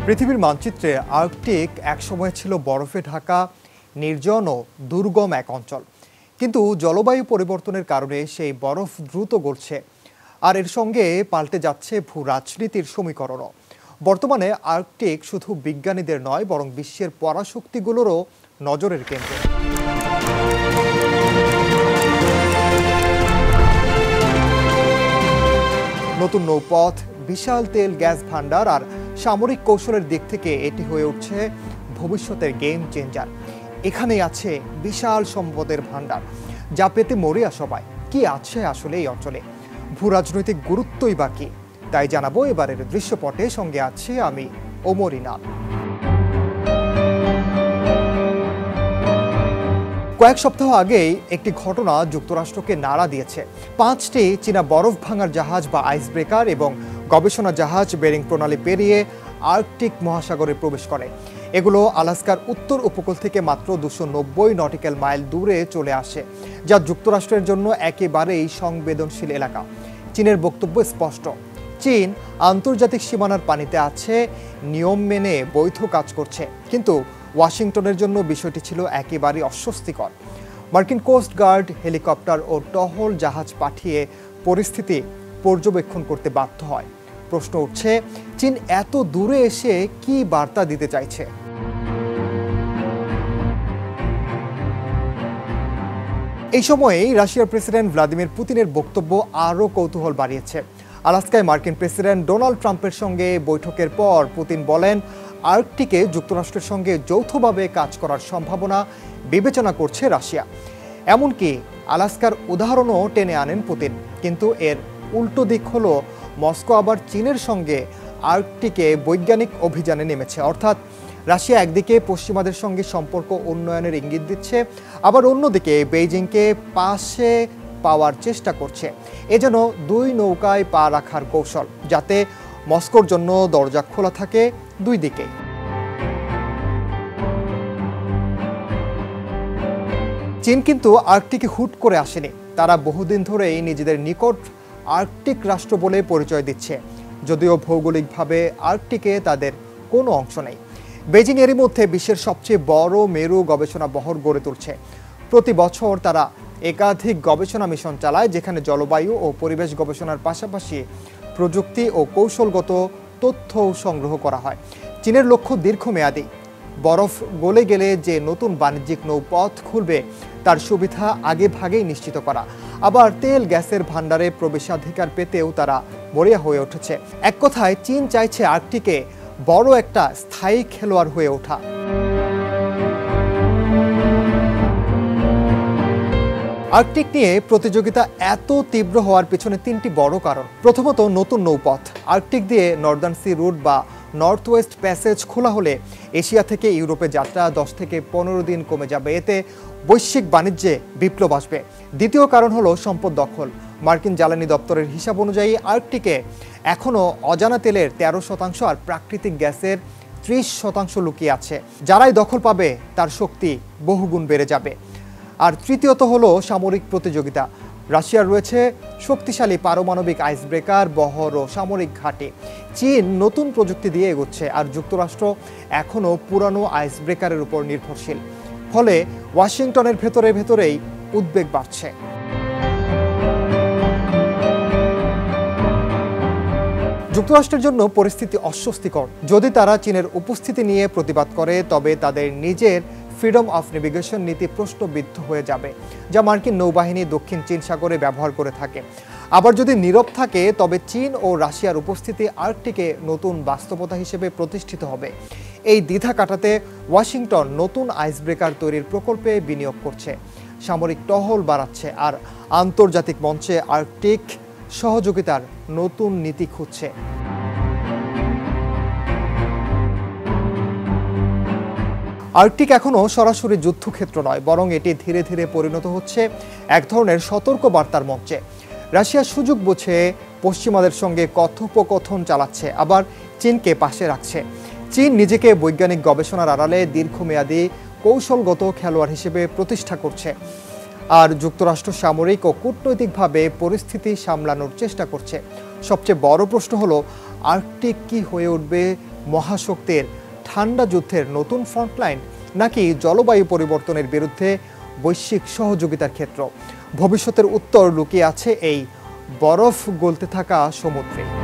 পৃথিবীর মানচিত্রে আর্কটিক একসময় ছিল বরফে ঢাকা নির্জন ও দুর্গম এক অঞ্চল, কিন্তু জলবায়ু পরিবর্তনের কারণে সেই বরফ দ্রুত গলছে, আর এর সঙ্গে পাল্টে যাচ্ছে ভূ রাজনীতির সমীকরণও। বর্তমানে আর্কটিক শুধু বিজ্ঞানীদের নয়, বরং বিশ্বের পরাশক্তিগুলোরও নজরের কেন্দ্রে। নতুন নৌপথ, বিশাল তেল গ্যাস ভান্ডার আর সামরিক কৌশলের দিক থেকে এটি হয়ে উঠছে ভবিষ্যতের গেম চেঞ্জার। এখানেই আছে বিশাল সম্পদের ভান্ডার, যা পেতে মরিয়া সবাই। কি আছে আসলে এই অঞ্চলে, ভূ রাজনৈতিক গুরুত্বই বা কি, তাই জানাবো এবারের দৃশ্যপটে। সঙ্গে আছি আমি, ওমর ইনাল। কয়েক সপ্তাহ আগেই একটি ঘটনা যুক্তরাষ্ট্রকে নাড়া দিয়েছে। 5টি চীনা বরফ ভাঙার জাহাজ বা আইস ব্রেকার এবং গবেষণা জাহাজ বেরিং প্রণালী পেরিয়ে আর্কটিক মহাসাগরে প্রবেশ করে। এগুলো আলাস্কার উত্তর উপকূল থেকে মাত্র 290 নটিক্যাল মাইল দূরে চলে আসে, যা যুক্তরাষ্ট্রের জন্য একেবারেই সংবেদনশীল এলাকা। চীনের বক্তব্য স্পষ্ট, চীন আন্তর্জাতিক সীমানার পানিতে আছে, নিয়ম মেনে বৈধ কাজ করছে। কিন্তু ওয়াশিংটনের জন্য বিষয়টি ছিল একেবারেই অস্বস্তিকর। মার্কিন কোস্ট গার্ড হেলিকপ্টার ও টহল জাহাজ পাঠিয়ে পরিস্থিতি পর্যবেক্ষণ করতে বাধ্য হয়। প্রশ্ন উঠছে, চীন এত দূরে এসে কি বার্তা দিতে চাইছে? এই সময়েই রাশিয়ার প্রেসিডেন্ট ভ্লাদিমির পুতিনের বক্তব্য আরও কৌতূহল বাড়িয়েছে। আলাস্কায় মার্কিন প্রেসিডেন্ট ডোনাল্ড ট্রাম্পের সঙ্গে বৈঠকের পর পুতিন বলেন, আর্কটিকে যুক্তরাষ্ট্রের সঙ্গে যৌথভাবে কাজ করার সম্ভাবনা বিবেচনা করছে রাশিয়া। এমনকি আলাস্কার উদাহরণও টেনে আনেন পুতিন। কিন্তু এর উল্টো দিক হলো, মস্কো আবার চীনের সঙ্গে আর্কটিকে বৈজ্ঞানিক অভিযানে নেমেছে। অর্থাৎ রাশিয়া একদিকে পশ্চিমাদের সঙ্গে সম্পর্ক উন্নয়নের ইঙ্গিত দিচ্ছে, আবার অন্যদিকে বেইজিংকে পাশে পাওয়ার চেষ্টা করছে। এ যেন দুই নৌকায় পা রাখার কৌশল, যাতে মস্কোর জন্য দরজা খোলা থাকে দুই দিকে। চীন কিন্তু আর্কটিকে হুট করে আসেনি। তারা বহুদিন ধরেই নিজেদের নিকট আর্কটিক রাষ্ট্র বলে পরিচয় দিচ্ছে, যদিও ভৌগোলিকভাবে আর্কটিকে তাদের কোনো অংশ নেই। বেজিং এরই মধ্যে বিশ্বের সবচেয়ে বড় মেরু গবেষণা বহর গড়ে তুলছে। প্রতি বছর তারা একাধিক গবেষণা মিশন চালায়, যেখানে জলবায়ু ও পরিবেশ গবেষণার পাশাপাশি প্রযুক্তি ও কৌশলগত তথ্য সংগ্রহ করা হয়। চীনের লক্ষ্য দীর্ঘমেয়াদী, বরফ গলে গেলে যে নতুন বাণিজ্যিক নৌপথ খুলবে তার সুবিধা আগে ভাগেই নিশ্চিত করা। আবার তেল গ্যাসের ভান্ডারে প্রবেশাধিকার পেতেও তারা মরিয়া হয়ে উঠেছে। এক কথায় চীন চাইছে আর্কটিকে বড় একটা স্থায়ী খেলোয়াড় হয়ে ওঠা। আর্কটিক নিয়ে প্রতিযোগিতা এত তীব্র হওয়ার পেছনে 3টি বড় কারণ। প্রথমত, নতুন নৌপথ। আর্কটিক দিয়ে নর্দার্ন সি রুট বা নর্থ ওয়েস্ট প্যাসেজ খোলা হলে এশিয়া থেকে ইউরোপে যাত্রা 10 থেকে 15 দিন কমে যাবে। এতে বৈশ্বিক বাণিজ্যে বিপ্লব আসবে। দ্বিতীয় কারণ হলো সম্পদ দখল। মার্কিন জ্বালানি দপ্তরের হিসাব অনুযায়ী আর্কটিকে এখনও অজানা তেলের 13% আর প্রাকৃতিক গ্যাসের 30% লুকিয়ে আছে। যারাই দখল পাবে তার শক্তি বহুগুণ বেড়ে যাবে। আর তৃতীয়ত হলো সামরিক প্রতিযোগিতা। রাশিয়ার রয়েছে শক্তিশালী পারমাণবিক আইস ব্রেকার, বহর ও সামরিক ঘাঁটি। চীন নতুন প্রযুক্তি দিয়ে এগোচ্ছে, আর যুক্তরাষ্ট্র এখনও পুরানো আইস ব্রেকারের উপর নির্ভরশীল। ফলে ওয়াশিংটনের ভেতরেই উদ্বেগ বাড়ছে। যুক্তরাষ্ট্রের জন্য পরিস্থিতি অস্বস্তিকর। যদি তারা চীনের উপস্থিতি নিয়ে প্রতিবাদ করে, তবে তাদের নিজের ফ্রিডম অফ নেভিগেশন নীতি প্রশ্নবিদ্ধ হয়ে যাবে, যা মার্কিন নৌবাহিনী দক্ষিণ চীন সাগরে ব্যবহার করে থাকে। আবার যদি নীরব থাকে, তবে চীন ও রাশিয়ার উপস্থিতি আর্কটিকে নতুন বাস্তবতা হিসেবে প্রতিষ্ঠিত হবে। এই দ্বিধা কাটাতে ওয়াশিংটন নতুন আইস ব্রেকার তৈরির প্রকল্পে বিনিয়োগ করছে, সামরিক টহল বাড়াচ্ছে, আর আন্তর্জাতিক মঞ্চে আর্কটিক সহযোগিতার নতুন নীতি খুঁজছে। আর্কটিক এখনও সরাসরি যুদ্ধক্ষেত্র নয়, বরং এটি ধীরে ধীরে পরিণত হচ্ছে এক ধরনের সতর্ক বার্তার মঞ্চে। রাশিয়া সুযোগ বুঝে পশ্চিমাদের সঙ্গে কথোপকথন চালাচ্ছে, আবার চীনকে পাশে রাখছে। চীন নিজেকে বৈজ্ঞানিক গবেষণার আড়ালে দীর্ঘমেয়াদী কৌশলগত খেলোয়াড় হিসেবে প্রতিষ্ঠা করছে, আর যুক্তরাষ্ট্র সামরিক ও কূটনৈতিকভাবে পরিস্থিতি সামলানোর চেষ্টা করছে। সবচেয়ে বড় প্রশ্ন হলো, আর্কটিক কি হয়ে উঠবে মহাশক্তির ঠান্ডা যুদ্ধের নতুন ফ্রন্টলাইন, নাকি জলবায়ু পরিবর্তনের বিরুদ্ধে বৈশ্বিক সহযোগিতার ক্ষেত্র? ভবিষ্যতের উত্তর লুকিয়ে আছে এই বরফ গলতে থাকা সমুদ্রে।